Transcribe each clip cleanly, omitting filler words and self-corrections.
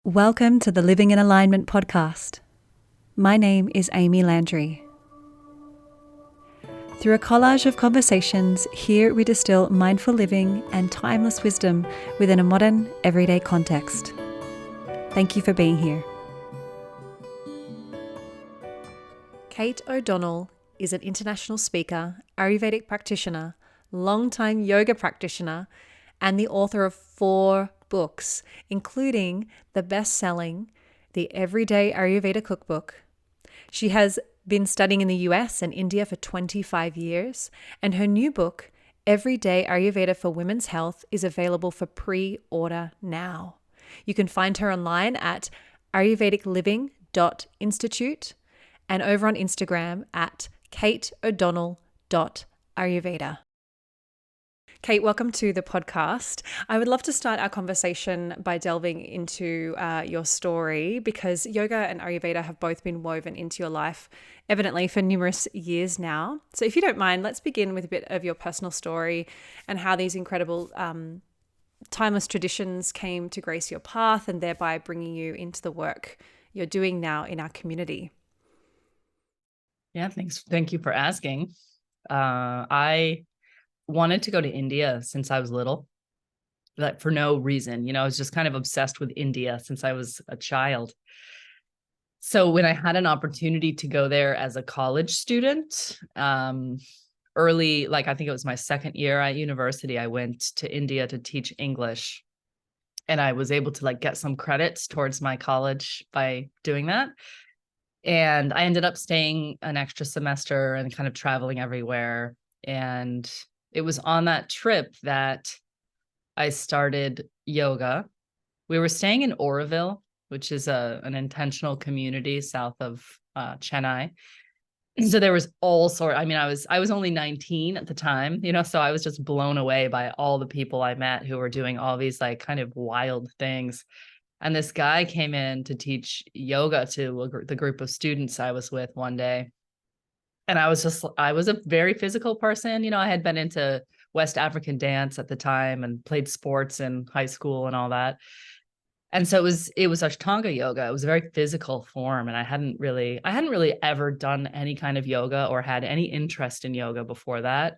Welcome to the Living in Alignment podcast. My name is Amy Landry. Through a collage of conversations, here we distill mindful living and timeless wisdom within a modern, everyday context. Thank you for being here. Kate O'Donnell is an international speaker, Ayurvedic practitioner, longtime yoga practitioner, and the author of 4 books, including the best-selling The Everyday Ayurveda Cookbook. She has been studying in the US and India for 25 years, and her new book, Everyday Ayurveda for Women's Health, is available for pre-order now. You can find her online at ayurvedicliving.institute and over on Instagram at kateodonnell.ayurveda. Kate, welcome to the podcast. I would love to start our conversation by delving into your story, because yoga and Ayurveda have both been woven into your life, evidently, for numerous years now. So if you don't mind, let's begin with a bit of your personal story and how these incredible timeless traditions came to grace your path and thereby bringing you into the work you're doing now in our community. Yeah, thanks. Thank you for asking. I wanted to go to India since I was little, like for no reason. I was just kind of obsessed with India since I was a child. So when I had an opportunity to go there as a college student, early, like I think it was my second year at university, I went to India to teach English. And I was able to get some credits towards my college by doing that. And I ended up staying an extra semester and kind of traveling everywhere. And it was on that trip that I started yoga. We were staying in Oroville, which is an intentional community south of Chennai. So there was all sort. I mean, I was only 19 at the time, so I was just blown away by all the people I met who were doing all these kind of wild things. And this guy came in to teach yoga to the group of students I was with one day. And I was a very physical person. I had been into West African dance at the time and played sports in high school and all that. And so it was Ashtanga yoga. It was a very physical form. And I hadn't really ever done any kind of yoga or had any interest in yoga before that.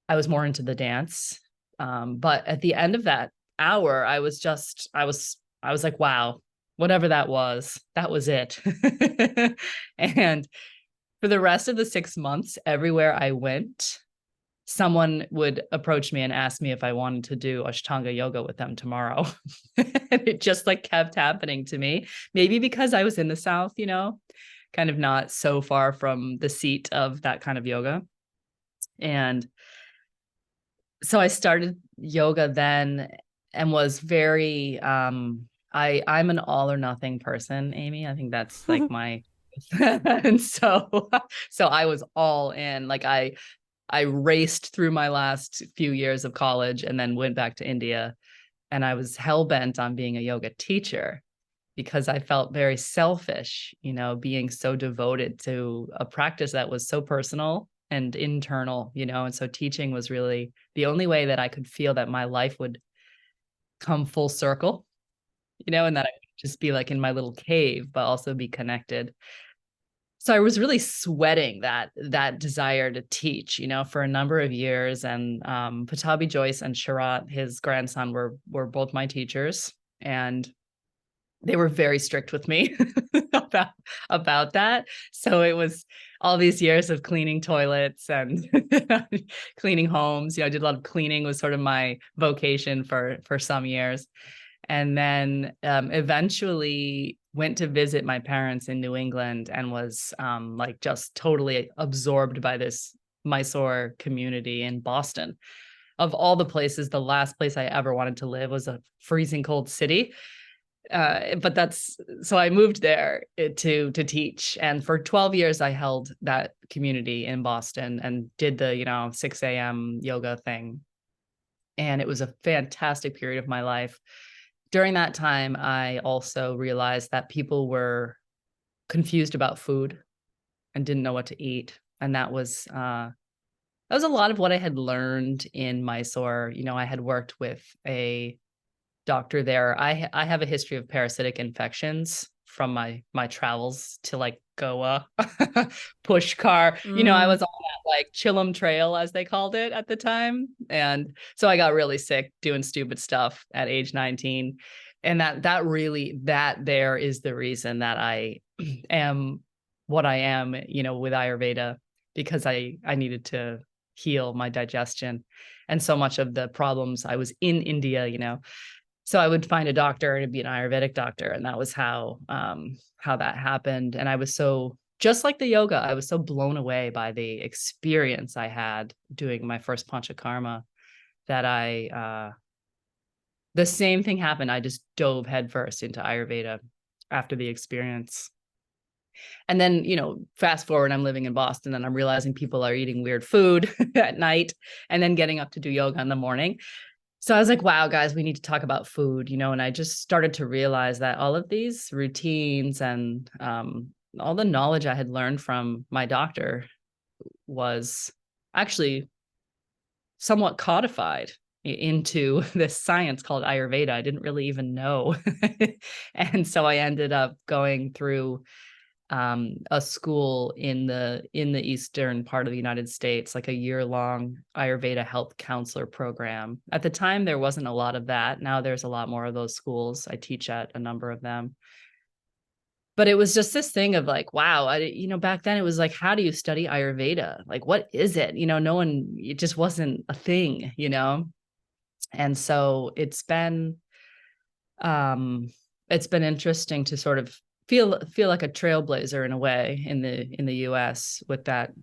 I was more into the dance. But at the end of that hour, I was like, wow, whatever that was it. And for the rest of the 6 months, everywhere I went, someone would approach me and ask me if I wanted to do Ashtanga yoga with them tomorrow. And it just kept happening to me. Maybe because I was in the South, kind of not so far from the seat of that kind of yoga. And so I started yoga then and was very, I'm an all or nothing person, Amy. I think that's my, and so I was all in. I raced through my last few years of college and then went back to India, and I was hell-bent on being a yoga teacher because I felt very selfish, being so devoted to a practice that was so personal and internal, and so teaching was really the only way that I could feel that my life would come full circle, and that I would just be in my little cave, but also be connected. So I was really sweating that desire to teach, for a number of years. And Patabi Joyce and Sharat, his grandson, were both my teachers, and they were very strict with me about that. So it was all these years of cleaning toilets and cleaning homes. I did a lot of cleaning, was sort of my vocation for some years. And then eventually went to visit my parents in New England and was just totally absorbed by this Mysore community in Boston. Of all the places, the last place I ever wanted to live was a freezing cold city. So I moved there to teach. And for 12 years, I held that community in Boston and did the, 6 a.m. yoga thing. And it was a fantastic period of my life. During that time, I also realized that people were confused about food and didn't know what to eat. And that was a lot of what I had learned in Mysore. I had worked with a doctor there. I have a history of parasitic infections from my travels to like Goa, Pushkar. I was on that like Chillum Trail, as they called it at the time. And so I got really sick doing stupid stuff at age 19. And that there is the reason that I am what I am, with Ayurveda, because I needed to heal my digestion and so much of the problems. I was in India, so I would find a doctor and it'd be an Ayurvedic doctor. And that was how that happened. And I was so, just like the yoga, I was so blown away by the experience I had doing my first Panchakarma that the same thing happened. I just dove headfirst into Ayurveda after the experience. And then, fast forward, I'm living in Boston and I'm realizing people are eating weird food at night and then getting up to do yoga in the morning. So I was like, wow, guys, we need to talk about food, and I just started to realize that all of these routines and all the knowledge I had learned from my doctor was actually somewhat codified into this science called Ayurveda. I didn't really even know. And so I ended up going through a school in the eastern part of the United States, like a year-long Ayurveda health counselor program. At the time, there wasn't a lot of that. Now there's a lot more of those schools. I teach at a number of them. But it was just this thing of like, wow, back then it was like, how do you study Ayurveda? Like, what is it? It just wasn't a thing, And so it's been interesting to sort of feel like a trailblazer in a way in the US with that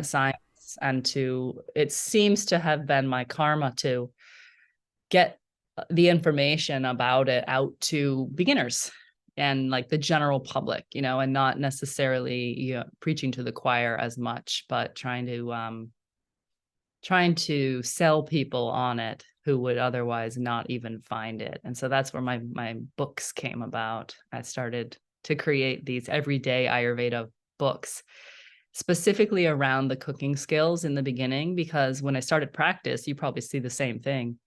science, and it seems to have been my karma to get the information about it out to beginners and like the general public, and not necessarily preaching to the choir as much, but trying to sell people on it who would otherwise not even find it. And so that's where my books came about. I started to create these everyday Ayurveda books, specifically around the cooking skills in the beginning, because when I started practice, you probably see the same thing.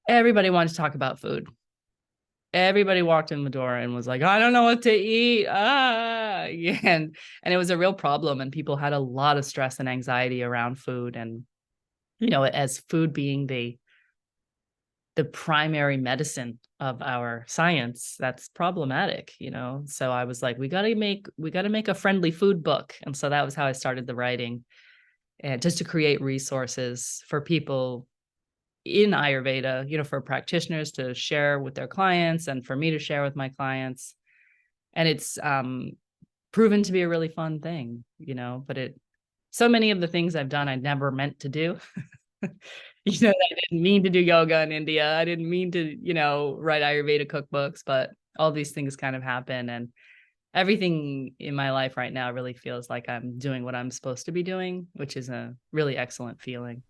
Everybody wanted to talk about food. Everybody walked in the door and was like, I don't know what to eat. And it was a real problem. And people had a lot of stress and anxiety around food. And, as food being the primary medicine of our science, that's problematic, So I was like, we got to make a friendly food book. And so that was how I started the writing, and just to create resources for people in Ayurveda, for practitioners to share with their clients and for me to share with my clients. And it's proven to be a really fun thing, but so many of the things I've done, I never meant to do. I didn't mean to do yoga in India. I didn't mean to, write Ayurveda cookbooks, but all these things kind of happen. And everything in my life right now really feels like I'm doing what I'm supposed to be doing, which is a really excellent feeling.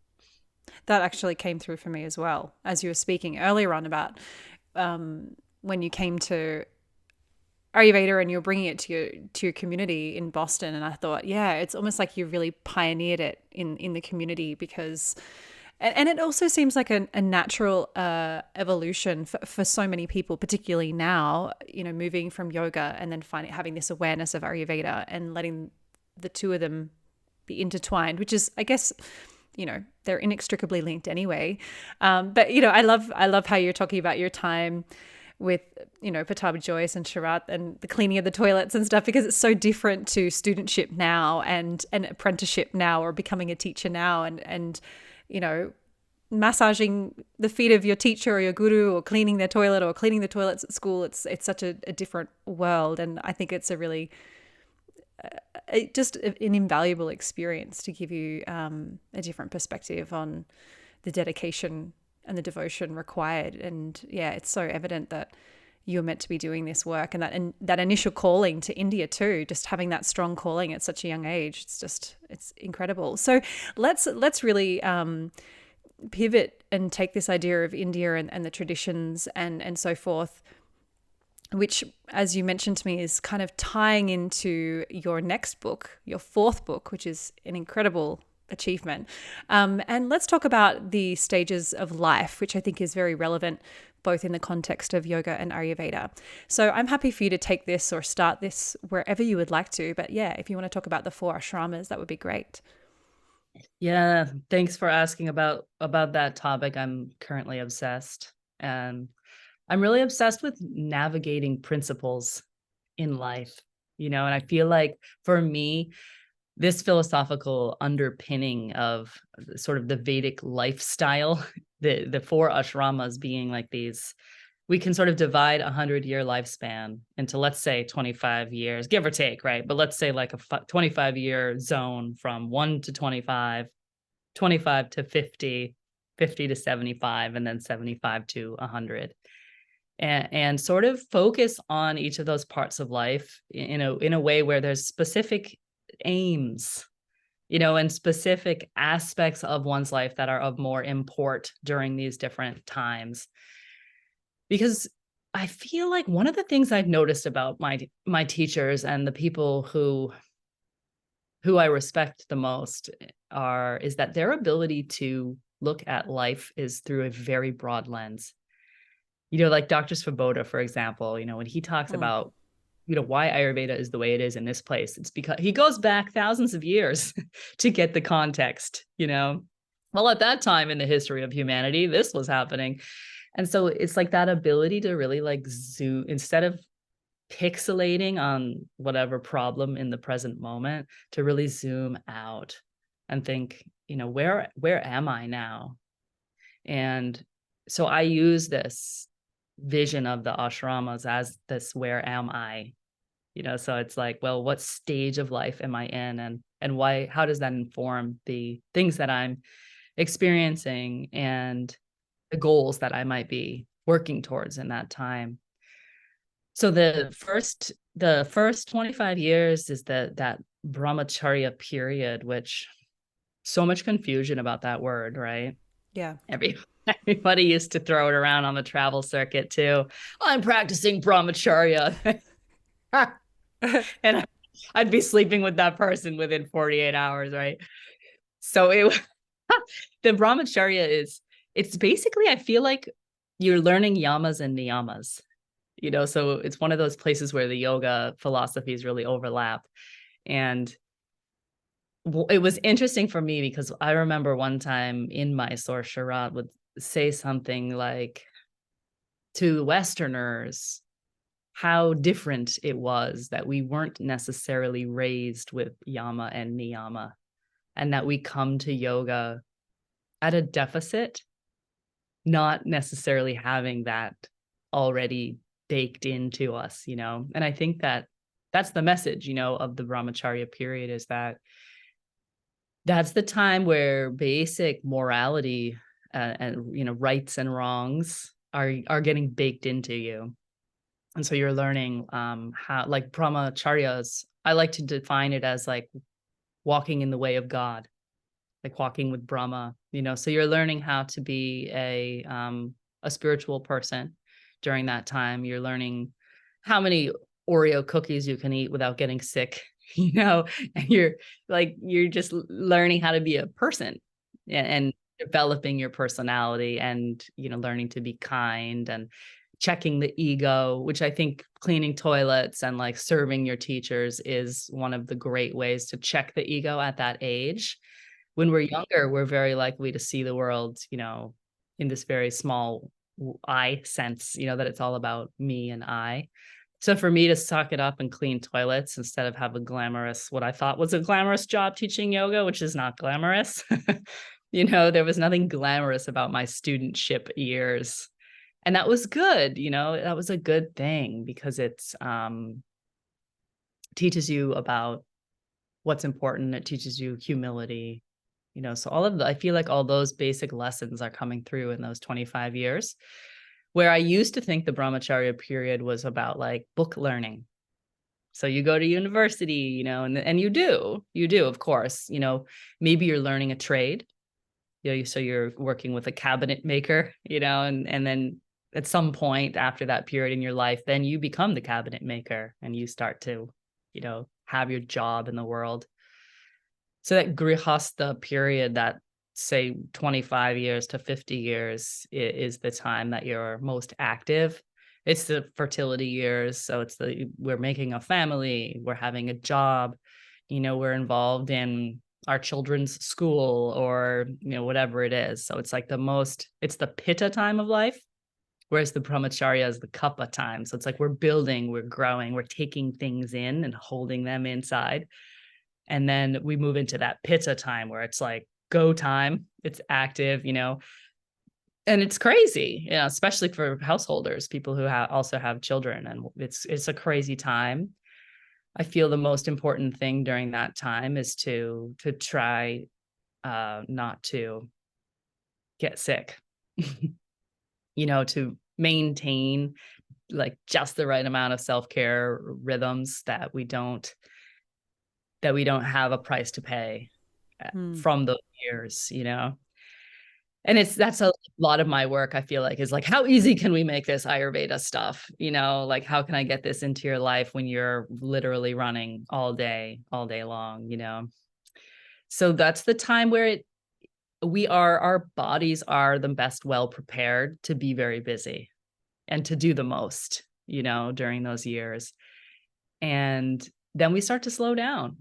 That actually came through for me as well, as you were speaking earlier on about when you came to Ayurveda and you're bringing it to your community in Boston. And I thought, yeah, it's almost like you really pioneered it in the community, because and it also seems like a natural evolution for so many people, particularly now, moving from yoga and then having this awareness of Ayurveda and letting the two of them be intertwined, which is, I guess, they're inextricably linked anyway. But, I love how you're talking about your time with, Pattabhi Jois and Sharath and the cleaning of the toilets and stuff, because it's so different to studentship now and apprenticeship now, or becoming a teacher now, and massaging the feet of your teacher or your guru, or cleaning their toilet, or cleaning the toilets at school. It's such a different world. And I think it's a really just an invaluable experience to give you a different perspective on the dedication and the devotion required. And yeah, it's so evident that you're meant to be doing this work, and that initial calling to India too, just having that strong calling at such a young age. It's incredible. So let's really pivot and take this idea of India and the traditions and so forth, which, as you mentioned to me, is kind of tying into your next book, your fourth book, which is an incredible achievement. And let's talk about the stages of life, which I think is very relevant both in the context of yoga and Ayurveda. So I'm happy for you to take this or start this wherever you would like to. But yeah, if you want to talk about the 4 ashramas, that would be great. Yeah, thanks for asking about that topic. I'm currently obsessed, and I'm really obsessed with navigating principles in life, and I feel like for me, this philosophical underpinning of sort of the Vedic lifestyle, the 4 ashramas being like these, we can sort of divide 100-year lifespan into, let's say, 25 years, give or take, right? But let's say like a 25-year zone from 1 to 25, 25 to 50, 50 to 75, and then 75 to 100. And sort of focus on each of those parts of life in a way where there's specific aims, and specific aspects of one's life that are of more import during these different times. Because I feel like one of the things I've noticed about my teachers and the people who I respect the most is that their ability to look at life is through a very broad lens. Like Dr. Svoboda, for example, when he talks about, why Ayurveda is the way it is in this place, it's because he goes back thousands of years to get the context, Well, at that time in the history of humanity, this was happening. And so it's like that ability to really like zoom, instead of pixelating on whatever problem in the present moment, to really zoom out and think, where am I now? And so I use this vision of the ashramas as this, where am I? So it's like, well, what stage of life am I in, and why, how does that inform the things that I'm experiencing and the goals that I might be working towards in that time? So the first 25 years is that brahmacharya period, which so much confusion about that word, right? Yeah. Everybody used to throw it around on the travel circuit too. I'm practicing brahmacharya. And I'd be sleeping with that person within 48 hours, right? So the brahmacharya it's basically, I feel like you're learning yamas and niyamas, so it's one of those places where the yoga philosophies really overlap. And it was interesting for me because I remember one time in Mysore, Sharad would say something like, to Westerners, how different it was that we weren't necessarily raised with yama and niyama, and that we come to yoga at a deficit, not necessarily having that already baked into us, And I think that that's the message, of the brahmacharya period, is that that's the time where basic morality and rights and wrongs are getting baked into you. And so you're learning how, like, brahmacharyas, I like to define it as like walking in the way of God, like walking with Brahma, so you're learning how to be a spiritual person during that time. You're learning how many Oreo cookies you can eat without getting sick, and you're just learning how to be a person, and developing your personality, and learning to be kind, and checking the ego, which I think cleaning toilets and like serving your teachers is one of the great ways to check the ego at that age. When we're younger, we're very likely to see the world, in this very small I sense, that it's all about me and I. So for me to suck it up and clean toilets instead of have what I thought was a glamorous job teaching yoga, which is not glamorous. There was nothing glamorous about my studentship years. And that was good, that was a good thing, because it's teaches you about what's important. It teaches you humility, so I feel like all those basic lessons are coming through in those 25 years, where I used to think the brahmacharya period was about like book learning. So you go to university, and you do, of course, maybe you're learning a trade, so you're working with a cabinet maker, and then at some point after that period in your life, then you become the cabinet maker and you start to, have your job in the world. So that grihastha period, that say 25 years to 50 years is the time that you're most active. It's the fertility years. So we're making a family, we're having a job, we're involved in our children's school or, whatever it is. So it's like it's the pitta time of life, whereas the brahmacharya is the kapha time. So it's like we're building, we're growing, we're taking things in and holding them inside. And then we move into that pitta time where it's like go time, it's active, and it's crazy, especially for householders, people who also have children. And it's a crazy time. I feel the most important thing during that time is to try not to get sick, to maintain like just the right amount of self-care rhythms that we don't have a price to pay from those years, And that's a lot of my work, I feel like, is like, how easy can we make this Ayurveda stuff? Like, how can I get this into your life when you're literally running all day long, So that's the time where our bodies are the best well prepared to be very busy and to do the most, during those years. And then we start to slow down.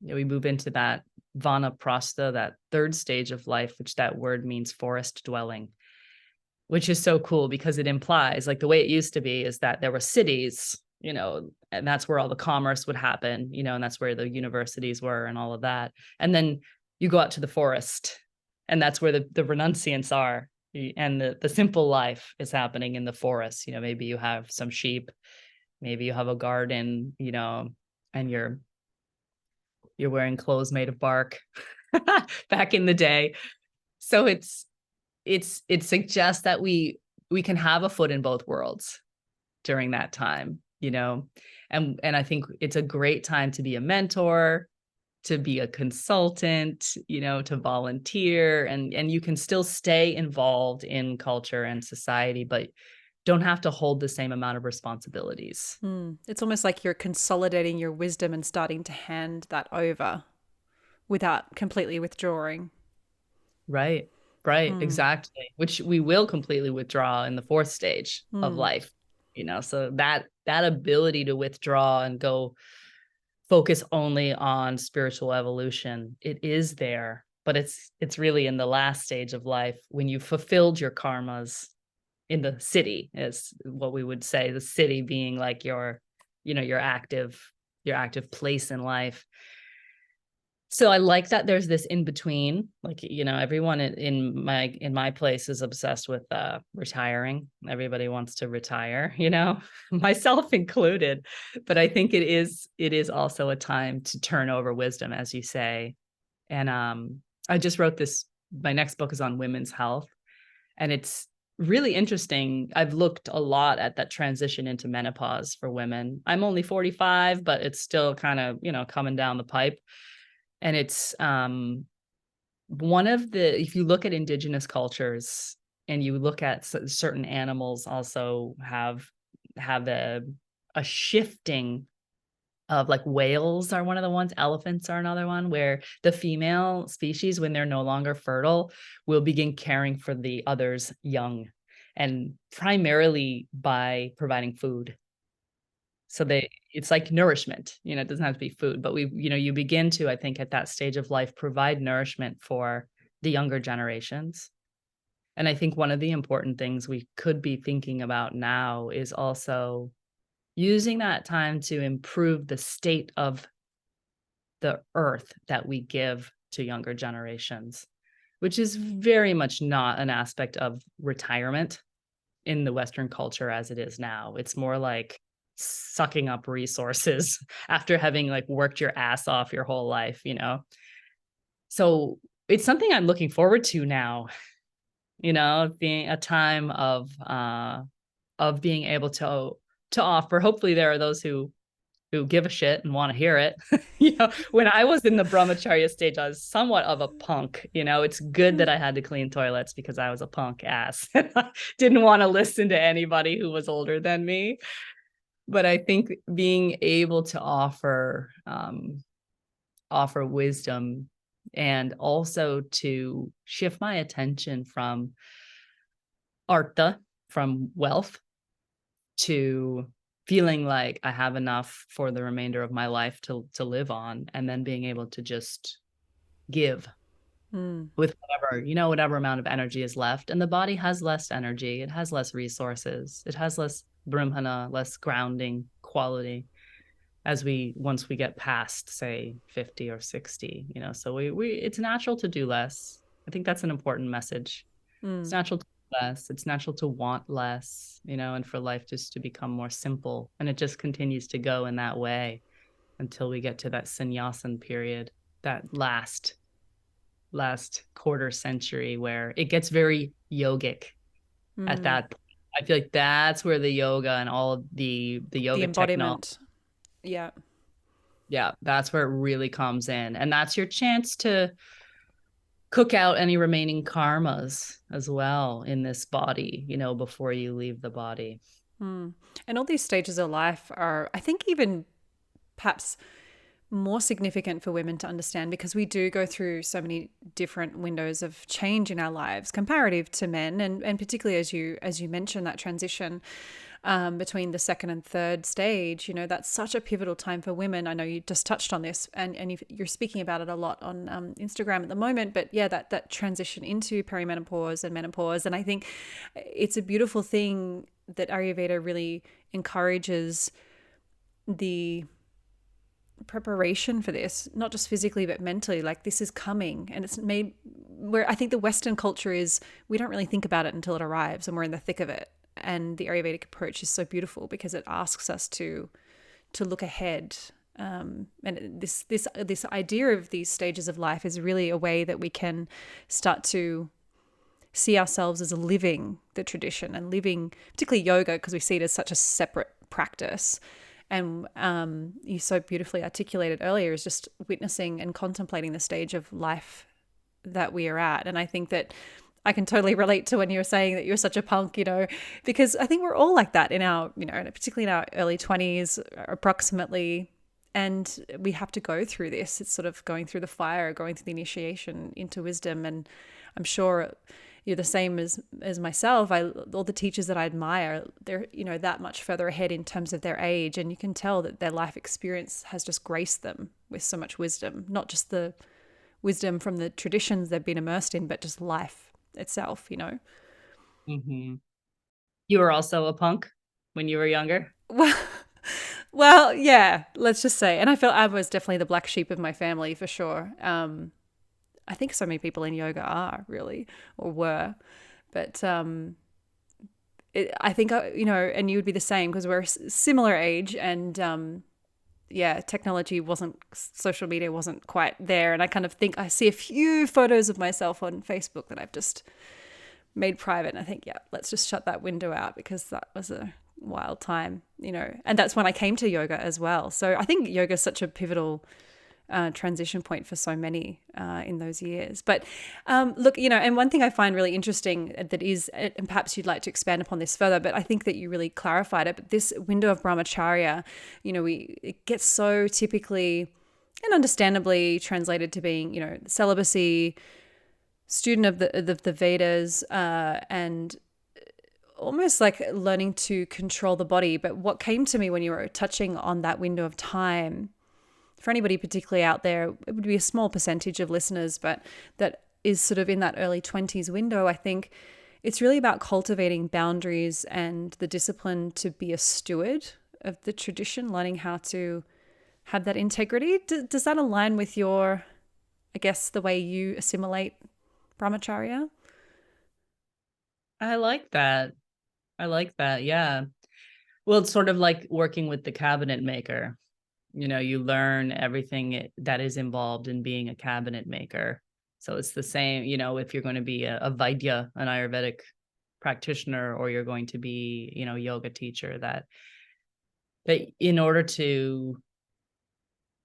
We move into that vanaprastha, that third stage of life, which that word means forest dwelling, which is so cool because it implies, like, the way it used to be is that there were cities, and that's where all the commerce would happen, and that's where the universities were and all of that. And then you go out to the forest, and that's where the renunciants are. And the simple life is happening in the forest. Maybe you have some sheep, maybe you have a garden, and you're wearing clothes made of bark back in the day. So it suggests that we can have a foot in both worlds during that time, and I think it's a great time to be a mentor, to be a consultant, to volunteer, and you can still stay involved in culture and society, but don't have to hold the same amount of responsibilities. It's almost like you're consolidating your wisdom and starting to hand that over without completely withdrawing. Right, exactly. Which we will completely withdraw in the fourth stage of life, so that ability to withdraw and go focus only on spiritual evolution, it is there, but it's really in the last stage of life when you've fulfilled your karmas in the city, is what we would say, the city being like your active place in life. So I like that there's this in between, like, everyone in my place is obsessed with retiring. Everybody wants to retire, myself included. But I think it is also a time to turn over wisdom, as you say. And I just wrote my next book is on women's health, and it's really interesting. I've looked a lot at that transition into menopause for women. I'm only 45, but it's still kind of, coming down the pipe. And it's one of if you look at indigenous cultures and you look at certain animals also have a shifting of, like, whales are one of the ones, elephants are another one, where the female species, when they're no longer fertile, will begin caring for the other's young, and primarily by providing food. So it's like nourishment, it doesn't have to be food, but you begin to, I think, at that stage of life, provide nourishment for the younger generations. And I think one of the important things we could be thinking about now is also using that time to improve the state of the earth that we give to younger generations, which is very much not an aspect of retirement in the Western culture as it is now. It's more like sucking up resources after having, like, worked your ass off your whole life, So it's something I'm looking forward to now, being a time of being able to offer. Hopefully there are those who give a shit and want to hear it. When I was in the brahmacharya stage, I was somewhat of a punk. It's good that I had to clean toilets because I was a punk ass. Didn't want to listen to anybody who was older than me. But I think being able to offer wisdom and also to shift my attention from artha, from wealth, to feeling like I have enough for the remainder of my life to live on, and then being able to just give Mm. with whatever, whatever amount of energy is left. And the body has less energy, it has less resources, it has less brahmana, less grounding quality once we get past, say, 50 or 60. So we it's natural to do less. I think that's an important message. It's Mm. natural to do less, it's natural to want less, and for life just to become more simple, and it just continues to go in that way until we get to that sannyasin period, that last quarter century, where it gets very yogic. At Mm. that point, I feel like that's where the yoga and all of the The yoga technology, embodiment. Yeah. yeah, that's where it really comes in. And that's your chance to cook out any remaining karmas as well in this body, before you leave the body. Mm. And all these stages of life are, I think, even perhaps more significant for women to understand, because we do go through so many different windows of change in our lives comparative to men, and particularly as you mentioned, that transition between the second and third stage. That's such a pivotal time for women. I know you just touched on this, and you're speaking about it a lot on Instagram at the moment, but yeah, that transition into perimenopause and menopause. And I think it's a beautiful thing that Ayurveda really encourages the preparation for this, not just physically but mentally. Like, this is coming, and it's made where I think the Western culture is, we don't really think about it until it arrives and we're in the thick of it. And the Ayurvedic approach is so beautiful because it asks us to look ahead. And this idea of these stages of life is really a way that we can start to see ourselves as living the tradition, and living particularly yoga, because we see it as such a separate practice. And you so beautifully articulated earlier, is just witnessing and contemplating the stage of life that we are at. And I think that I can totally relate to when you were saying that you're such a punk, because I think we're all like that in our, particularly in our early 20s approximately. And we have to go through this. It's sort of going through the fire, going through the initiation into wisdom. And I'm sure you're the same as myself. All the teachers that I admire, they're that much further ahead in terms of their age, and you can tell that their life experience has just graced them with so much wisdom, not just the wisdom from the traditions they've been immersed in, but just life itself. Mm-hmm. You were also a punk when you were younger? Well, well, yeah, let's just say, and I felt I was definitely the black sheep of my family for sure. I think so many people in yoga are, really, or were, but I think and you would be the same, because we're a similar age, and yeah, social media wasn't quite there, and I kind of think I see a few photos of myself on Facebook that I've just made private, and I think, yeah, let's just shut that window out, because that was a wild time, and that's when I came to yoga as well. So I think yoga is such a pivotal transition point for so many in those years. But look, and one thing I find really interesting that is, and perhaps you'd like to expand upon this further, but I think that you really clarified it, but this window of brahmacharya, it gets so typically and understandably translated to being, celibacy, student of the Vedas, and almost like learning to control the body. But what came to me when you were touching on that window of time, for anybody particularly out there, it would be a small percentage of listeners, but that is sort of in that early 20s window, I think it's really about cultivating boundaries and the discipline to be a steward of the tradition, learning how to have that integrity. Does that align with your, I guess, the way you assimilate brahmacharya? I like that. Yeah. Well, it's sort of like working with the cabinet maker. You learn everything that is involved in being a cabinet maker. So it's the same, if you're going to be a Vaidya, an Ayurvedic practitioner, or you're going to be, yoga teacher, that in order to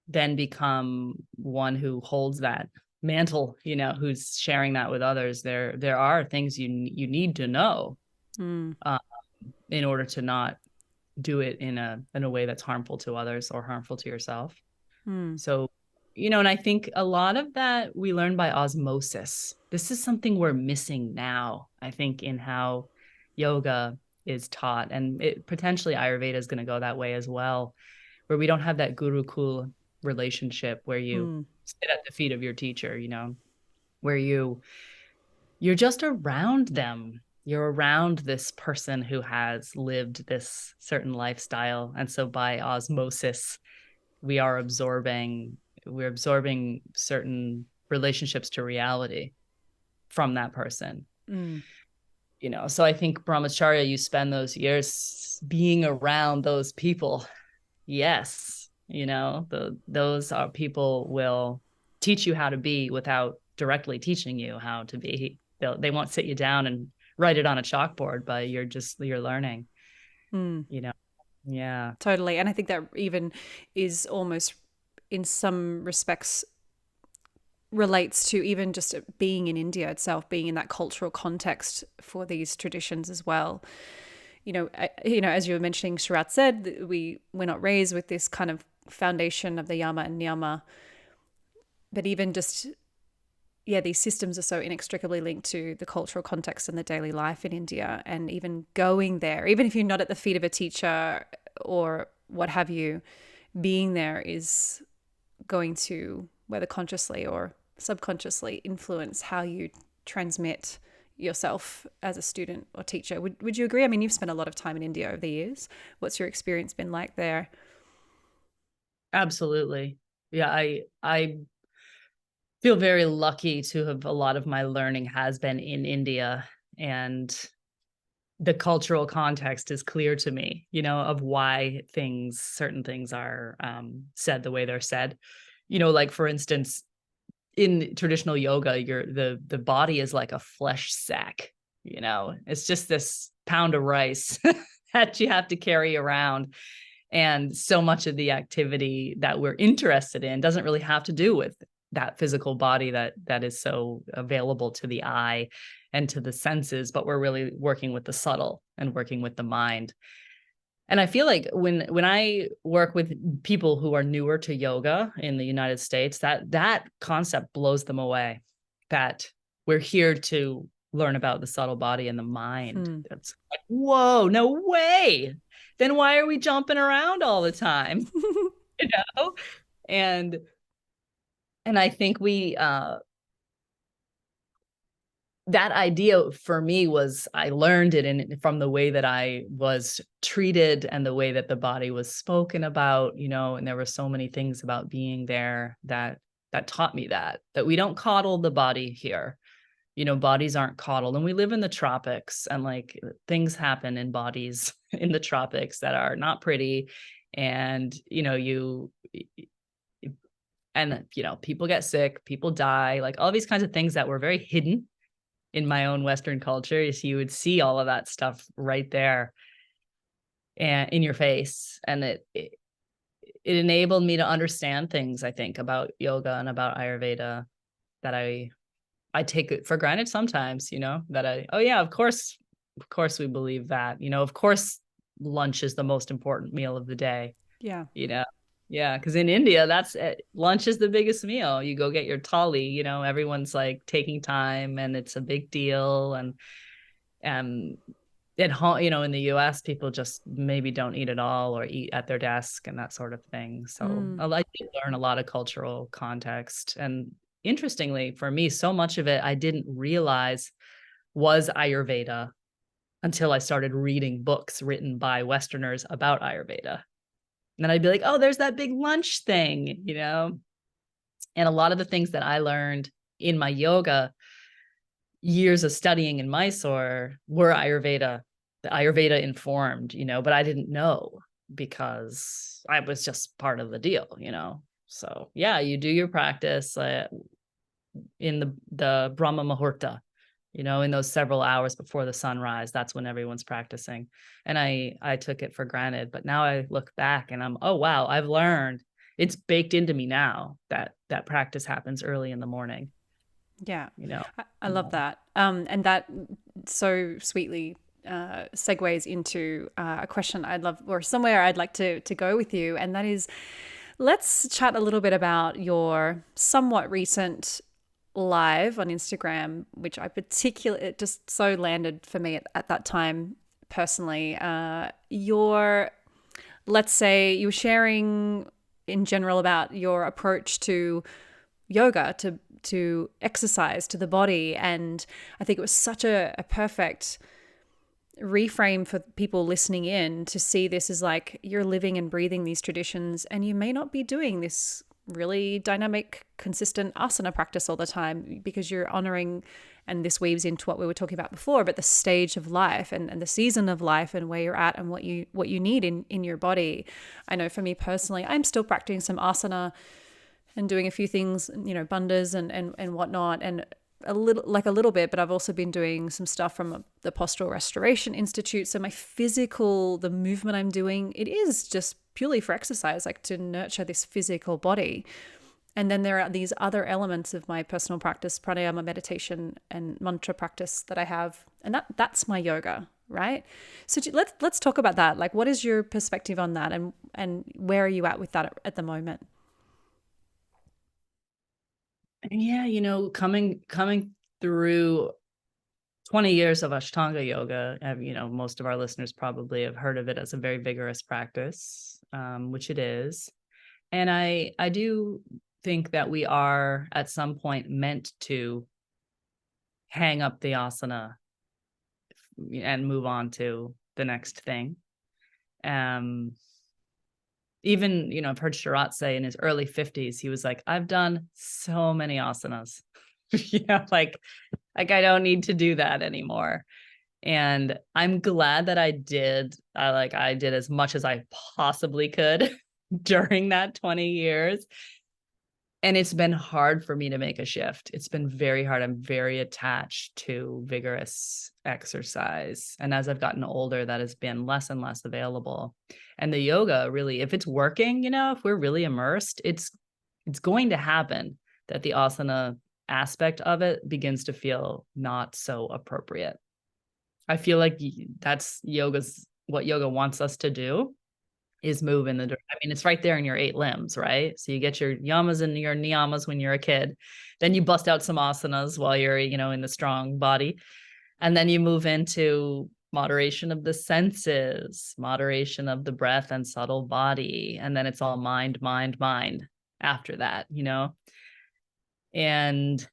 then become one who holds that mantle, who's sharing that with others, there are things you need to know in order to not do it in a way that's harmful to others or harmful to yourself. So and I think a lot of that we learn by osmosis. This is something we're missing now, I think, in how yoga is taught. And potentially Ayurveda is going to go that way as well, where we don't have that gurukul relationship where you Mm, sit at the feet of your teacher, where you're just around them. You're around this person who has lived this certain lifestyle. And so by osmosis, we are we're absorbing certain relationships to reality from that person. mm, So I think brahmacharya, you spend those years being around those people. Yes, those are people will teach you how to be without directly teaching you how to be. They won't sit you down and write it on a chalkboard, but you're learning, mm. you know. Yeah, Totally. And I think that even is almost in some respects relates to even just being in India itself, being in that cultural context for these traditions as well. As you were mentioning, Sharat said, we're not raised with this kind of foundation of the yama and niyama, but even just, yeah, these systems are so inextricably linked to the cultural context and the daily life in India. And even going there, even if you're not at the feet of a teacher or what have you, being there is going to, whether consciously or subconsciously, influence how you transmit yourself as a student or teacher. Would you agree? I mean, you've spent a lot of time in India over the years. What's your experience been like there? absolutely. Yeah, I feel very lucky to have a lot of my learning has been in India, and the cultural context is clear to me, of why certain things are said the way they're said. Like for instance, in traditional yoga, the body is like a flesh sack. It's just this pound of rice that you have to carry around. And so much of the activity that we're interested in doesn't really have to do with that physical body that is so available to the eye and to the senses, but we're really working with the subtle and working with the mind. And I feel like when I work with people who are newer to yoga in the United States, that concept blows them away, that we're here to learn about the subtle body and the mind. Hmm. It's like, whoa, no way. Then why are we jumping around all the time? You know? And I think that idea for me was, I learned it from the way that I was treated and the way that the body was spoken about, and there were so many things about being there that taught me that we don't coddle the body here. Bodies aren't coddled, and we live in the tropics, and like things happen in bodies in the tropics that are not pretty. And, people get sick, people die, like all these kinds of things that were very hidden in my own Western culture. Is you would see all of that stuff right there and in your face. And it enabled me to understand things, I think, about yoga and about Ayurveda that I take it for granted sometimes, that oh yeah, of course we believe that, of course lunch is the most important meal of the day. Yeah. Yeah, because in India, that's it. Lunch is the biggest meal. You go get your thali, everyone's like taking time and it's a big deal. And at home, in the US, people just maybe don't eat at all or eat at their desk and that sort of thing. So Mm. I did learn a lot of cultural context. And interestingly, for me, so much of it I didn't realize was Ayurveda until I started reading books written by Westerners about Ayurveda. And then I'd be like, oh, there's that big lunch thing, And a lot of the things that I learned in my yoga years of studying in Mysore were Ayurveda, the Ayurveda informed, but I didn't know because I was just part of the deal, So yeah, you do your practice in the Brahma Muhurta, in those several hours before the sunrise. That's when everyone's practicing. And I took it for granted, but now I look back and I'm, oh, wow, I've learned, it's baked into me now that practice happens early in the morning. Yeah. you know I love that. And that so sweetly segues into a question I'd love, or somewhere I'd like to go with you. And that is, Let's chat a little bit about your somewhat recent live on Instagram, which it just so landed for me at that time personally. Let's say you were sharing in general about your approach to yoga, to exercise, to the body. And I think it was such a perfect reframe for people listening in to see this as like you're living and breathing these traditions, and you may not be doing this really dynamic, consistent asana practice all the time because you're honoring, and this weaves into what we were talking about before, but the stage of life and the season of life and where you're at and what you need in your body. I know for me personally, I'm still practicing some asana and doing a few things, bandhas and whatnot, and a little bit, but I've also been doing some stuff from the Postural Restoration Institute. So the movement I'm doing, it is just purely for exercise, like to nurture this physical body. And then there are these other elements of my personal practice, pranayama, meditation, and mantra practice that I have, and that's my yoga, right? So let's talk about that. Like, what is your perspective on that, and where are you at with that at the moment? Yeah, coming through 20 years of Ashtanga yoga, most of our listeners probably have heard of it as a very vigorous practice, which it is. And I do think that we are at some point meant to hang up the asana and move on to the next thing. Even, I've heard Sharat say in his early 50s, he was like, I've done so many asanas. Like I don't need to do that anymore. And I'm glad that I did. I did as much as I possibly could during that 20 years. And it's been hard for me to make a shift. It's been very hard. I'm very attached to vigorous exercise. And as I've gotten older, that has been less and less available. And the yoga really, if it's working, if we're really immersed, it's going to happen that the asana aspect of it begins to feel not so appropriate. I feel like that's what yoga wants us to do, is move in it's right there in your 8 limbs, right? So you get your yamas and your niyamas when you're a kid, then you bust out some asanas while you're, in the strong body. And then you move into moderation of the senses, moderation of the breath and subtle body. And then it's all mind, mind, mind after that, and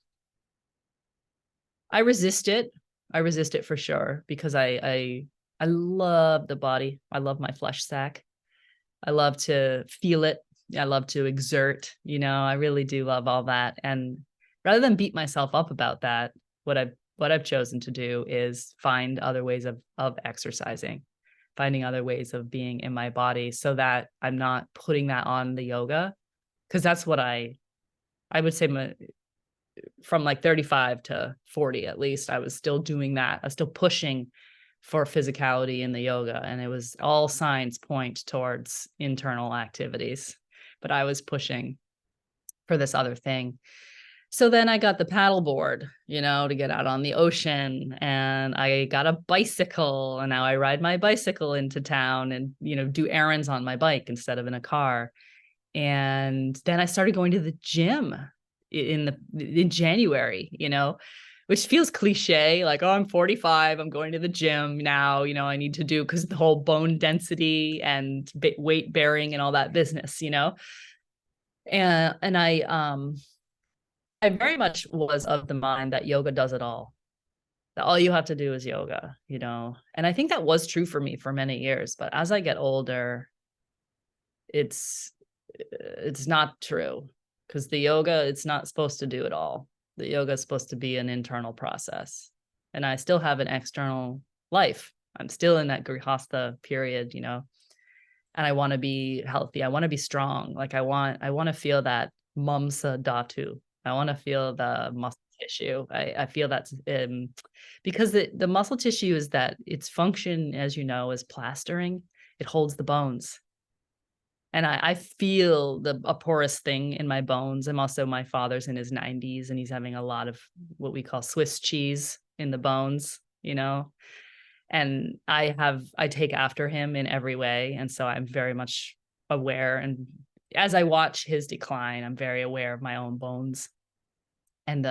I resist it. I resist it for sure because I love the body. I love my flesh sack. I love to feel it. I love to exert, I really do love all that. And rather than beat myself up about that, what I've chosen to do is find other ways of exercising, finding other ways of being in my body so that I'm not putting that on the yoga. Cause that's what I would say from like 35 to 40, at least, I was still doing that. I was still pushing for physicality in the yoga, and it was all signs point towards internal activities, but I was pushing for this other thing. So then I got the paddleboard, to get out on the ocean, and I got a bicycle, and now I ride my bicycle into town and, do errands on my bike instead of in a car. And then I started going to the gym in January, which feels cliche, like, oh, I'm 45, I'm going to the gym now, I need to do, because the whole bone density and weight bearing and all that business, and I very much was of the mind that yoga does it all, that all you have to do is yoga, and I think that was true for me for many years. But as I get older, it's not true, because the yoga, it's not supposed to do it all. The yoga is supposed to be an internal process. And I still have an external life. I'm still in that grihastha period, and I want to be healthy. I want to be strong. Like I want to feel that mamsa dhatu. I want to feel the muscle tissue. I feel that's because the muscle tissue is that its function, as you know, is plastering. It holds the bones. And I feel a porous thing in my bones. And also my father's in his 90s and he's having a lot of what we call Swiss cheese in the bones, and I take after him in every way. And so I'm very much aware and as I watch his decline, I'm very aware of my own bones and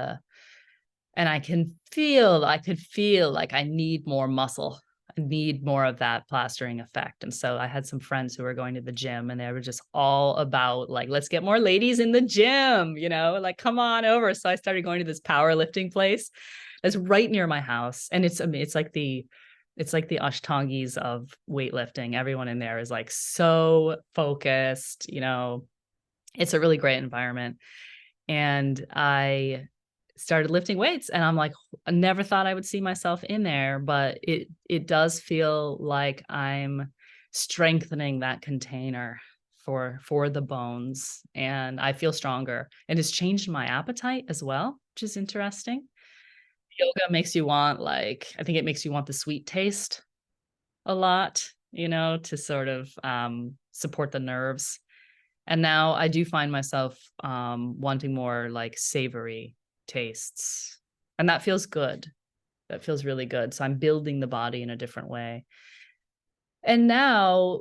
I could feel like I need more muscle. I need more of that plastering effect. And so I had some friends who were going to the gym and they were just all about like, let's get more ladies in the gym, like come on over. So I started going to this powerlifting place that's right near my house. And it's like the Ashtangis of weightlifting. Everyone in there is like so focused, it's a really great environment. And I started lifting weights and I'm like, I never thought I would see myself in there, but it does feel like I'm strengthening that container for the bones, and I feel stronger, and it's changed my appetite as well, which is interesting. Yoga makes you want I think it makes you want the sweet taste a lot, to sort of support the nerves. And now I do find myself wanting more like savory tastes. And that feels good. That feels really good. So I'm building the body in a different way. And now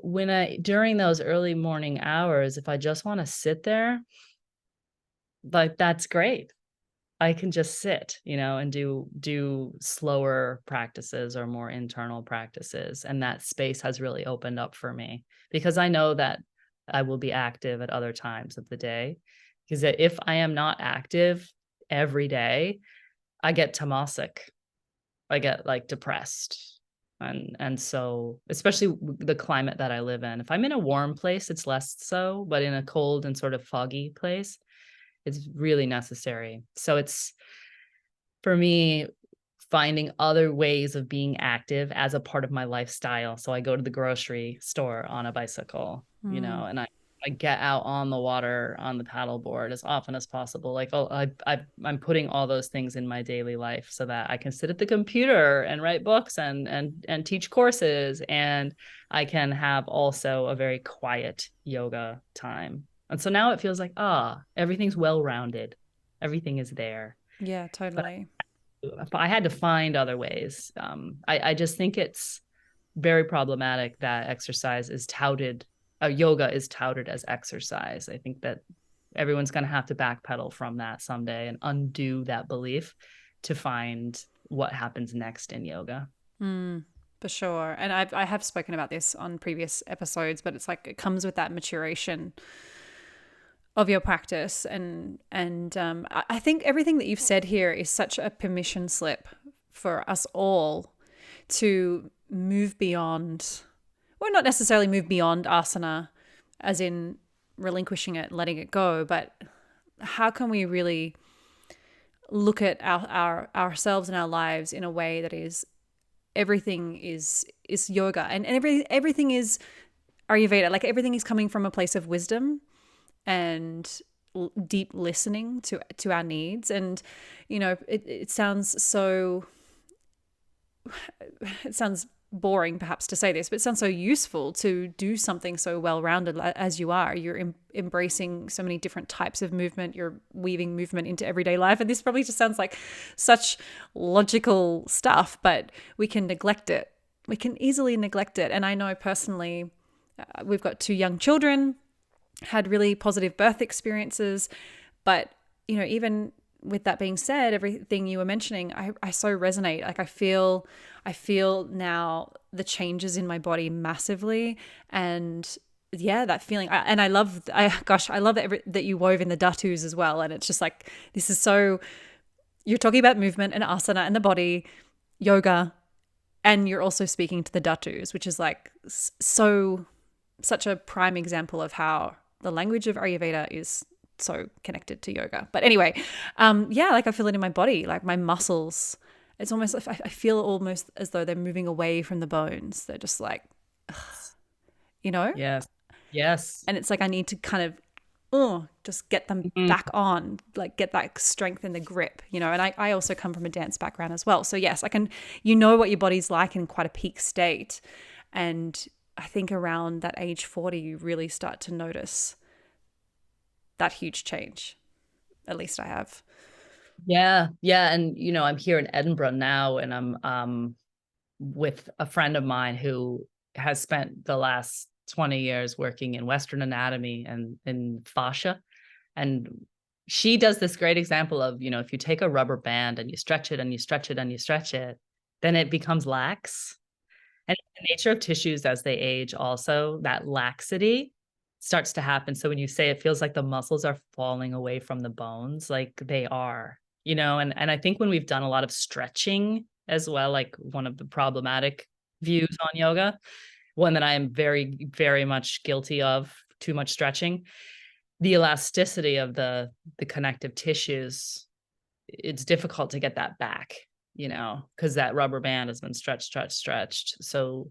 during those early morning hours, if I just want to sit there, like that's great. I can just sit, and do slower practices or more internal practices. And that space has really opened up for me because I know that I will be active at other times of the day. Because if I am not active every day, I get tamasic. I get like depressed. And so, especially the climate that I live in, if I'm in a warm place, it's less so, but in a cold and sort of foggy place, it's really necessary. So it's, for me, finding other ways of being active as a part of my lifestyle. So I go to the grocery store on a bicycle, and I get out on the water on the paddleboard as often as possible. Like, I'm putting all those things in my daily life so that I can sit at the computer and write books and teach courses, and I can have also a very quiet yoga time. And so now it feels like, everything's well-rounded. Everything is there. Yeah, totally. But I had to find other ways. I just think it's very problematic that yoga is touted as exercise. I think that everyone's going to have to backpedal from that someday and undo that belief to find what happens next in yoga. For sure. And I have spoken about this on previous episodes, but it's like it comes with that maturation of your practice. And I think everything that you've said here is such a permission slip for us all to move beyond, well, not necessarily move beyond asana as in relinquishing it, letting it go, but how can we really look at ourselves and our lives in a way that is everything is yoga, and everything is Ayurveda. Like everything is coming from a place of wisdom and deep listening to our needs. And it sounds so, it sounds boring perhaps to say this, but it sounds so useful to do something so well-rounded as you are. You're embracing so many different types of movement. You're weaving movement into everyday life. And this probably just sounds like such logical stuff, but we can neglect it. We can easily neglect it. And I know personally, we've got 2 young children, had really positive birth experiences, but even with that being said, everything you were mentioning, I so resonate. Like I feel now the changes in my body massively, and yeah, that feeling. I love that you wove in the dhatus as well. And it's just like, this is so, you're talking about movement and asana and the body, yoga, and you're also speaking to the dhatus, which is like such a prime example of how the language of Ayurveda is so connected to yoga. But anyway, like I feel it in my body, like my muscles. It's almost like I feel almost as though they're moving away from the bones. They're just like, Yes. And it's like I need to kind of just get them back on, like get that strength in the grip, and I also come from a dance background as well. So yes, I can, what your body's like in quite a peak state. And I think around that age 40, you really start to notice that huge change. At least I have. Yeah. And, I'm here in Edinburgh now, and I'm with a friend of mine who has spent the last 20 years working in Western anatomy and in fascia. And she does this great example of, if you take a rubber band and you stretch it and you stretch it and you stretch it, then it becomes lax. And the nature of tissues as they age also, that laxity starts to happen. So when you say it feels like the muscles are falling away from the bones, like they are, and I think when we've done a lot of stretching as well, like one of the problematic views on yoga, one that I am very, very much guilty of, too much stretching, the elasticity of the connective tissues, it's difficult to get that back, because that rubber band has been stretched. So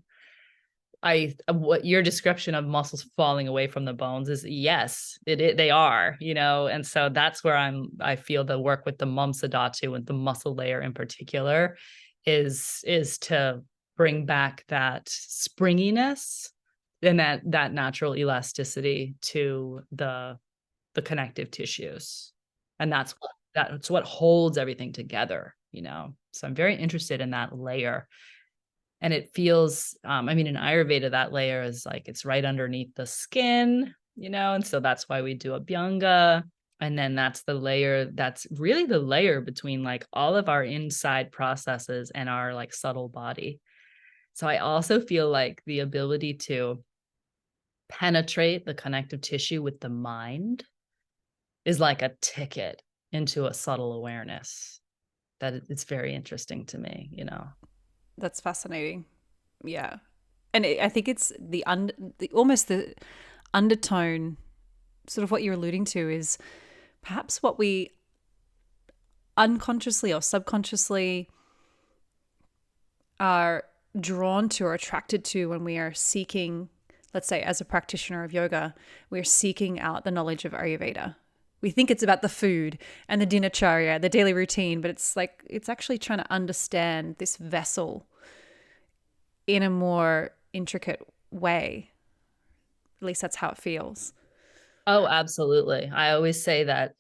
what your description of muscles falling away from the bones is, yes, they are, and so that's where I feel the work with the Mamsa Dhatu and the muscle layer in particular is to bring back that springiness and that natural elasticity to the connective tissues. And that's what holds everything together, So I'm very interested in that layer. And it feels, in Ayurveda, that layer is like, it's right underneath the skin, and so that's why we do Abhyanga. And then that's really the layer between like all of our inside processes and our like subtle body. So I also feel like the ability to penetrate the connective tissue with the mind is like a ticket into a subtle awareness that it's very interesting to me, That's fascinating. Yeah. And I think it's almost the undertone, sort of what you're alluding to, is perhaps what we unconsciously or subconsciously are drawn to or attracted to when we are seeking, let's say as a practitioner of yoga, we're seeking out the knowledge of Ayurveda. We think it's about the food and the dinacharya, the daily routine, but it's actually trying to understand this vessel in a more intricate way. At least that's how it feels. Oh, absolutely. I always say that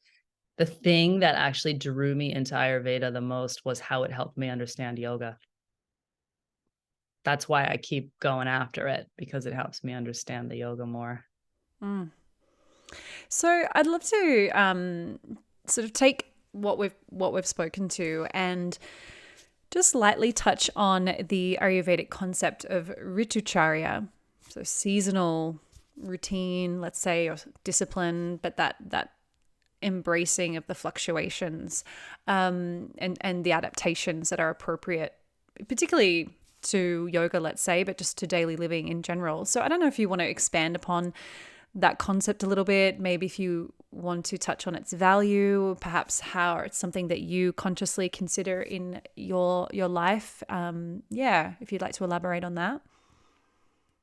the thing that actually drew me into Ayurveda the most was how it helped me understand yoga. That's why I keep going after it, because it helps me understand the yoga more. So I'd love to sort of take what we've spoken to and just lightly touch on the Ayurvedic concept of Ritucharya, so seasonal routine, let's say, or discipline, but that embracing of the fluctuations and the adaptations that are appropriate, particularly to yoga, let's say, but just to daily living in general. So I don't know if you want to expand upon that concept a little bit, maybe if you want to touch on its value, perhaps how it's something that you consciously consider in your life. If you'd like to elaborate on that.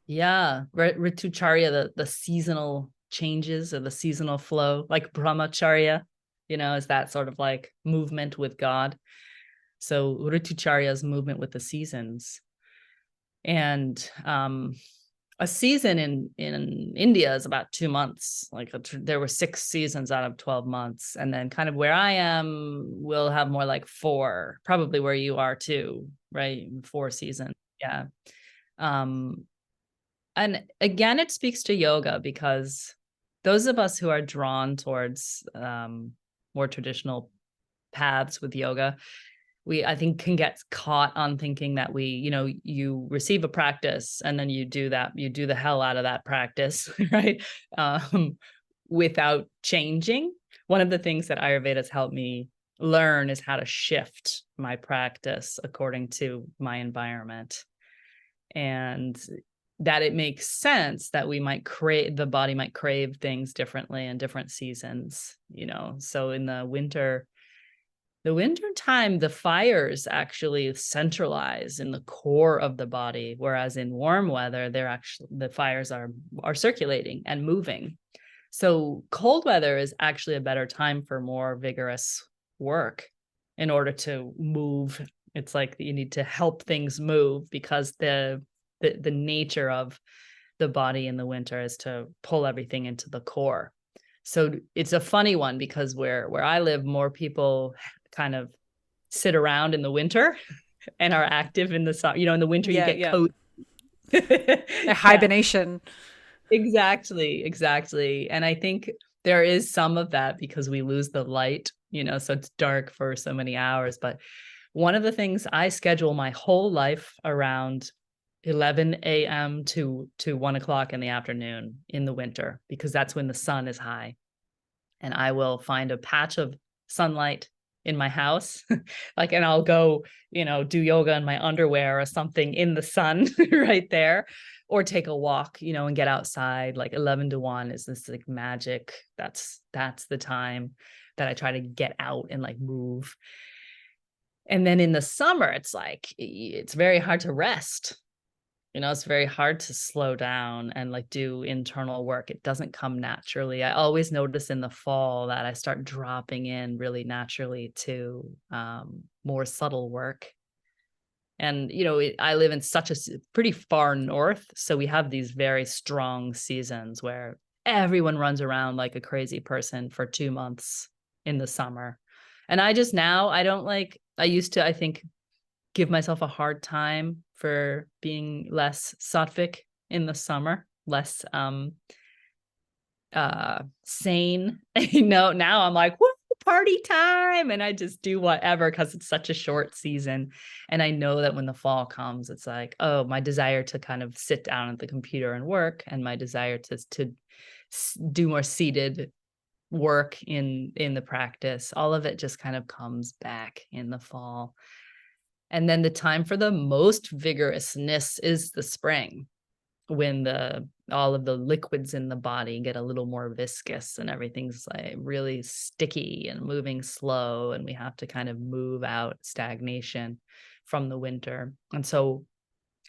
Yeah, Ritucharya, the seasonal changes or the seasonal flow, like Brahmacharya, is that sort of like movement with God. So Ritucharya is movement with the seasons. And a season in India is about 2 months. Like there were 6 seasons out of 12 months. And then kind of where I am, we'll have more like 4, probably where you are too, right? 4 seasons. Yeah. And again, it speaks to yoga, because those of us who are drawn towards more traditional paths with yoga, I think can get caught on thinking that you receive a practice and then you do the hell out of that practice, right? Without changing. One of the things that Ayurveda has helped me learn is how to shift my practice according to my environment. And that it makes sense that the body might crave things differently in different seasons, So in the winter time, the fires actually centralize in the core of the body, whereas in warm weather, the fires are circulating and moving. So cold weather is actually a better time for more vigorous work in order to move. It's like you need to help things move, because the nature of the body in the winter is to pull everything into the core. So it's a funny one, because where I live, more people kind of sit around in the winter and are active in the summer. In the winter, you get coat. A hibernation. Exactly. And I think there is some of that because we lose the light, so it's dark for so many hours. But one of the things I schedule my whole life around 11 a.m. to 1 o'clock in the afternoon in the winter, because that's when the sun is high. And I will find a patch of sunlight in my house, like, and I'll go, do yoga in my underwear or something in the sun right there, or take a walk, and get outside. Like 11 to 1 is this like magic. That's the time that I try to get out and like move. And then in the summer, it's like, it's very hard to rest. It's very hard to slow down and like do internal work. It doesn't come naturally. I always notice in the fall that I start dropping in really naturally to more subtle work. And, I live in such a pretty far north. So we have these very strong seasons where everyone runs around like a crazy person for 2 months in the summer. And I don't like, I used to, I think, give myself a hard time for being less sattvic in the summer, less sane. Now I'm like, woo, party time. And I just do whatever because it's such a short season. And I know that when the fall comes, it's like, oh, my desire to kind of sit down at the computer and work, and my desire to do more seated work in the practice, all of it just kind of comes back in the fall. And then the time for the most vigorousness is the spring, when all of the liquids in the body get a little more viscous and everything's like really sticky and moving slow, and we have to kind of move out stagnation from the winter. And so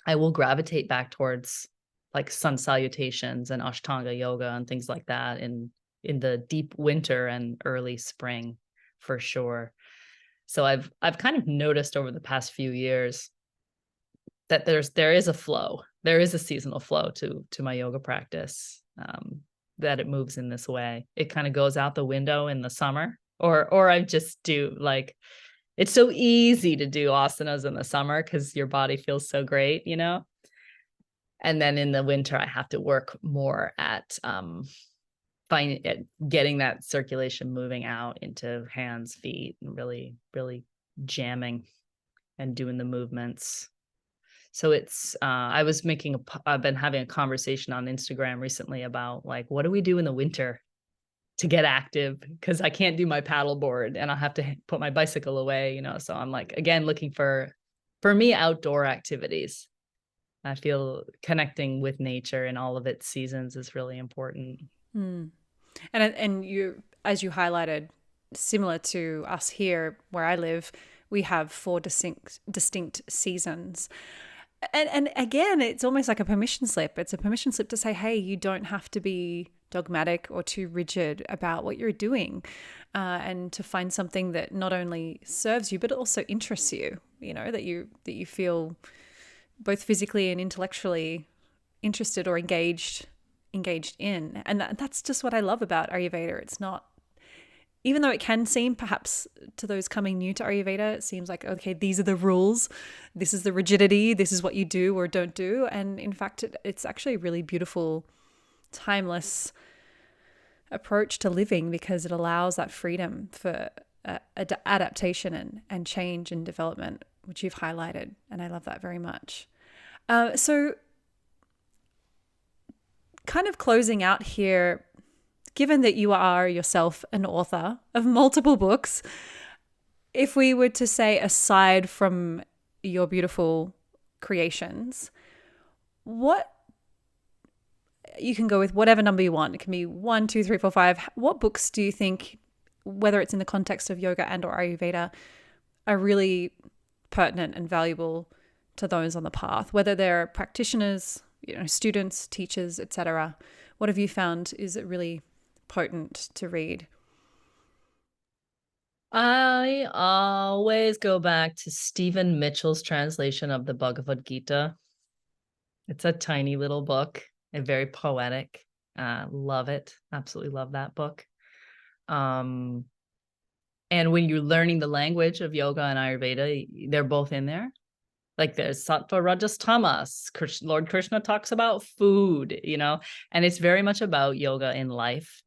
I will gravitate back towards like sun salutations and Ashtanga yoga and things like that in the deep winter and early spring, for sure. So I've kind of noticed over the past few years that there is a flow. There is a seasonal flow to my yoga practice, that it moves in this way. It kind of goes out the window in the summer, or I just do like, it's so easy to do asanas in the summer because your body feels so great, And then in the winter, I have to work more at getting that circulation moving out into hands, feet, and really, really jamming and doing the movements. So it's, I've been having a conversation on Instagram recently about like, what do we do in the winter to get active? Because I can't do my paddleboard and I'll have to put my bicycle away, So I'm like, again, looking for me, outdoor activities. I feel connecting with nature in all of its seasons is really important. And you, as you highlighted, similar to us here where I live, we have 4 distinct seasons. And again, it's almost like a permission slip. It's a permission slip to say, hey, you don't have to be dogmatic or too rigid about what you're doing, and to find something that not only serves you but also interests you. That you feel both physically and intellectually interested or engaged in. And that's just what I love about Ayurveda. It's not, even though it can seem perhaps to those coming new to Ayurveda, it seems like, okay, these are the rules, this is the rigidity, this is what you do or don't do. And in fact, it's actually a really beautiful, timeless approach to living, because it allows that freedom for adaptation and change and development, which you've highlighted. And I love that very much. So kind of closing out here, given that you are yourself an author of multiple books, if we were to say, aside from your beautiful creations, what, you can go with whatever number you want. It can be 1, 2, 3, 4, 5. What books do you think, whether it's in the context of yoga and or Ayurveda, are really pertinent and valuable to those on the path, whether they're practitioners, students, teachers, etc.? What have you found is really potent to read? I always go back to Stephen Mitchell's translation of the Bhagavad Gita. It's a tiny little book and very poetic. Love it. Absolutely love that book. And when you're learning the language of yoga and Ayurveda, they're both in there. Like there's Sattva Rajas Tamas. Lord Krishna talks about food, and it's very much about yoga in life,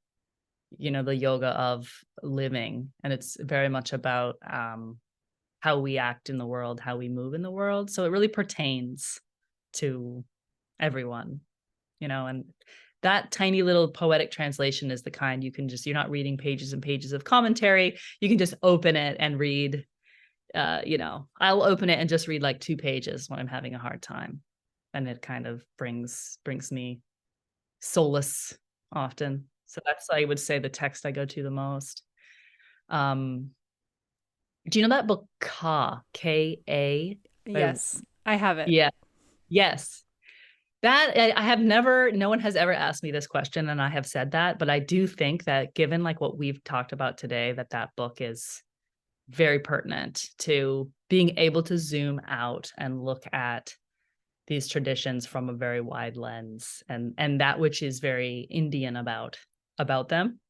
the yoga of living. And it's very much about how we act in the world, how we move in the world. So it really pertains to everyone, and that tiny little poetic translation is the kind you're not reading pages and pages of commentary. You can just open it and read. I'll open it and just read like 2 pages when I'm having a hard time. And it kind of brings me solace often. So that's, I would say, the text I go to the most. Do you know that book, Ka? Yes, I have it. Yeah. Yes. That I have never, no one has ever asked me this question, and I have said that, but I do think that given like what we've talked about today, that book is very pertinent to being able to zoom out and look at these traditions from a very wide lens, and that which is very Indian about them.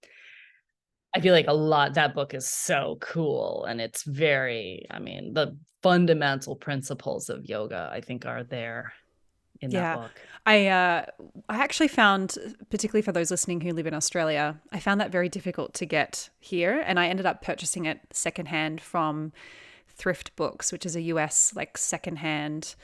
I feel like that book is so cool, and it's very, the fundamental principles of yoga, I think, are there in that book. I actually found, particularly for those listening who live in Australia, I found that very difficult to get here, and I ended up purchasing it secondhand from Thrift Books, which is a US like secondhand,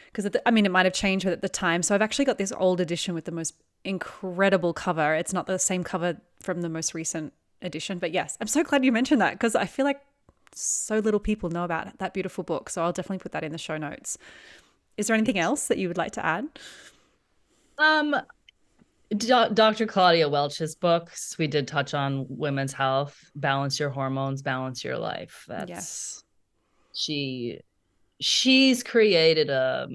because it might have changed at the time. So I've actually got this old edition with the most incredible cover. It's not the same cover from the most recent edition, but yes, I'm so glad you mentioned that, because I feel like so little people know about that beautiful book. So I'll definitely put that in the show notes. Is there anything else that you would like to add? Dr. Claudia Welch's books, we did touch on women's health, Balance Your Hormones, Balance Your Life. Yes. She's created a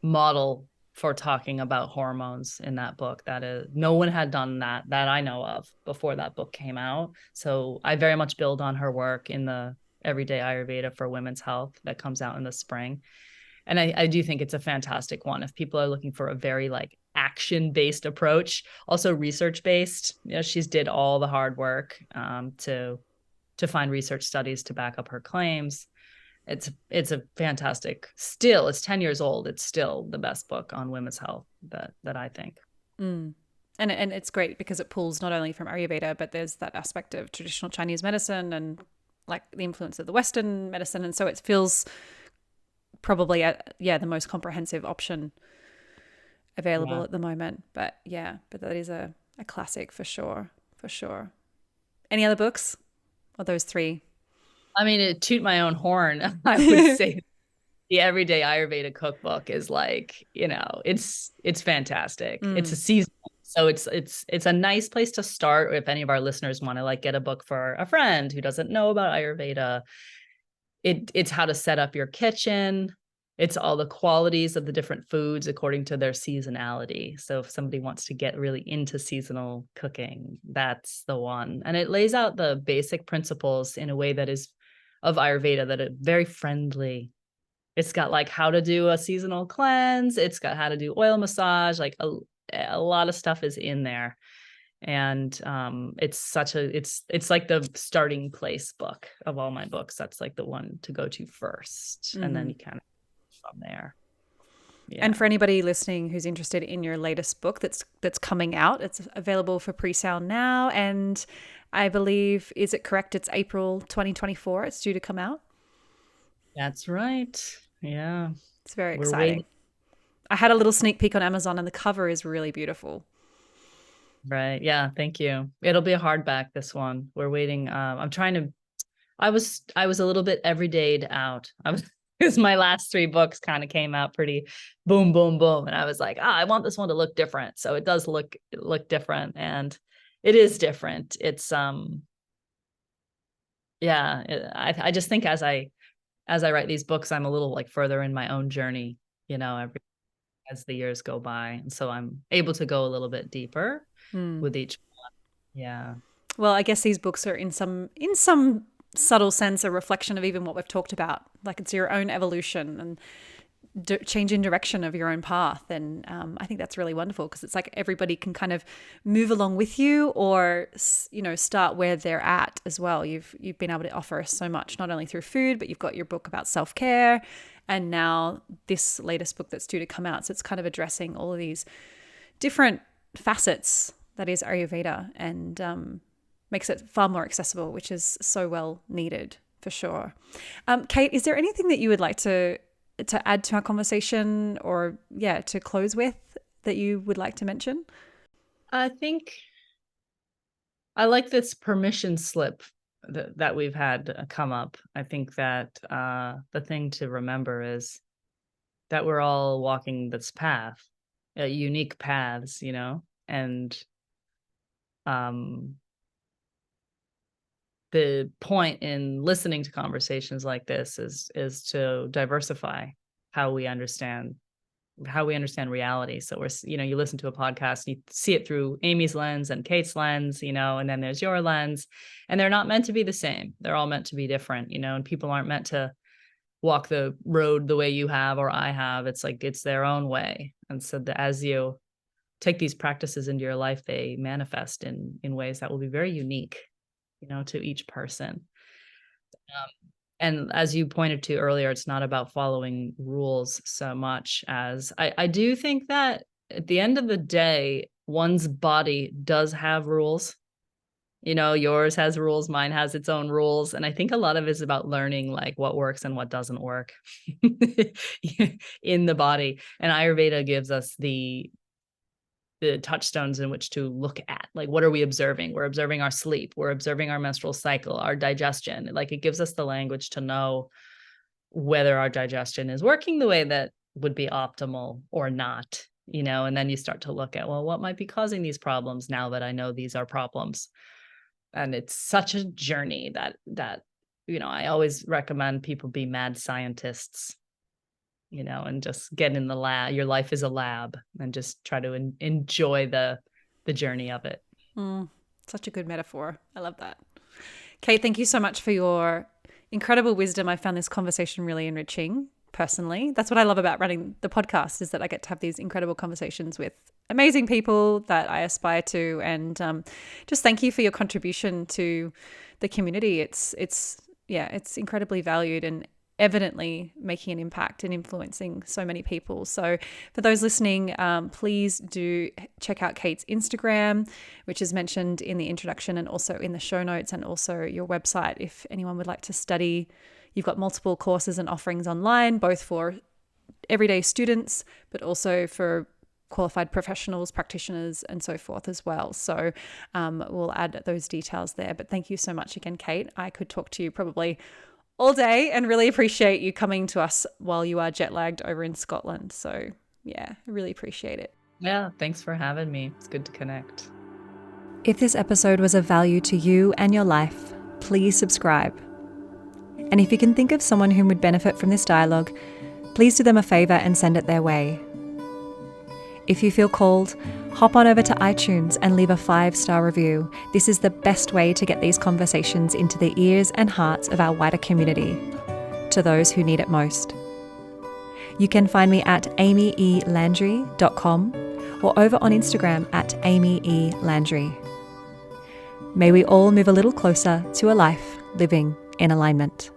model for talking about hormones in that book. That is, no one had done that I know of before that book came out. So I very much build on her work in the Everyday Ayurveda for Women's Health that comes out in the spring. And I do think it's a fantastic one if people are looking for a very like action-based approach, also research-based. She's did all the hard work to find research studies to back up her claims. It's a fantastic, still, it's 10 years old. It's still the best book on women's health that I think. And it's great because it pulls not only from Ayurveda, but there's that aspect of traditional Chinese medicine and like the influence of the Western medicine. And so it feels probably the most comprehensive option available at the moment. But that is a classic for sure. Any other books, or those 3? To toot my own horn, I would say the Everyday Ayurveda cookbook is like, it's fantastic. It's a season, so it's a nice place to start if any of our listeners want to like get a book for a friend who doesn't know about Ayurveda. It's how to set up your kitchen. It's all the qualities of the different foods according to their seasonality. So if somebody wants to get really into seasonal cooking, that's the one. And it lays out the basic principles in a way that is of Ayurveda, that is very friendly. It's got like how to do a seasonal cleanse. It's got how to do oil massage. Like a lot of stuff is in there. And it's like the starting place book of all my books. That's like the one to go to first. And then you kind of from there. Yeah. And for anybody listening who's interested in your latest book that's coming out, it's available for pre-sale now. And I believe, is it correct? It's April 2024. It's due to come out. That's right. Yeah. It's very exciting. I had a little sneak peek on Amazon, and the cover is really beautiful. Right. Yeah. Thank you. It'll be a hardback, this one. We're waiting. I was a little bit everydayed out. Because my last 3 books kind of came out pretty boom, boom, boom. And I was like, I want this one to look different. So it does look different, and it is different. It's, I just think as I write these books, I'm a little like further in my own journey, as the years go by. And so I'm able to go a little bit deeper with each one. Yeah. Well, I guess these books are in some subtle sense a reflection of even what we've talked about. Like it's your own evolution and change in direction of your own path. And I think that's really wonderful, because it's like everybody can kind of move along with you, or start where they're at as well. You've been able to offer so much, not only through food, but you've got your book about self-care, and now this latest book that's due to come out. So it's kind of addressing all of these different facets that is Ayurveda, and makes it far more accessible, which is so well needed for sure. Kate, is there anything that you would like to add to our conversation, or to close with, that you would like to mention? I think I like this permission slip that we've had come up. I think that the thing to remember is that we're all walking this path, unique paths, and the point in listening to conversations like this is to diversify how we understand reality. So you listen to a podcast, you see it through Amy's lens and Kate's lens, and then there's your lens, and they're not meant to be the same. They're all meant to be different, and people aren't meant to walk the road the way you have or I have. It's like, it's their own way. And so as you take these practices into your life, they manifest in ways that will be very unique, to each person. And as you pointed to earlier, it's not about following rules so much as I do think that at the end of the day, one's body does have rules. Yours has rules, mine has its own rules. And I think a lot of it is about learning like what works and what doesn't work in the body. And Ayurveda gives us the touchstones in which to look at, like, what are we observing? We're observing our sleep, we're observing our menstrual cycle, our digestion. Like, it gives us the language to know whether our digestion is working the way that would be optimal or not, and then you start to look at, well, what might be causing these problems now that I know these are problems. And it's such a journey that I always recommend people be mad scientists, and just get in the lab. Your life is a lab, and just try to enjoy the journey of it. Such a good metaphor. I love that. Kate, thank you so much for your incredible wisdom. I found this conversation really enriching personally. That's what I love about running the podcast, is that I get to have these incredible conversations with amazing people that I aspire to. And just thank you for your contribution to the community. It's incredibly valued and evidently making an impact and influencing so many people. So for those listening, please do check out Kate's Instagram, which is mentioned in the introduction and also in the show notes, and also your website if anyone would like to study. You've got multiple courses and offerings online, both for everyday students, but also for qualified professionals, practitioners, and so forth as well. So we'll add those details there. But thank you so much again, Kate. I could talk to you probably all day, and really appreciate you coming to us while you are jet lagged over in Scotland. So I really appreciate it. Yeah, thanks for having me. It's good to connect. If this episode was of value to you and your life, please subscribe. And if you can think of someone who would benefit from this dialogue, please do them a favor and send it their way. If you feel called, hop on over to iTunes and leave a 5-star review. This is the best way to get these conversations into the ears and hearts of our wider community, to those who need it most. You can find me at amyelandry.com or over on Instagram at amyelandry. May we all move a little closer to a life living in alignment.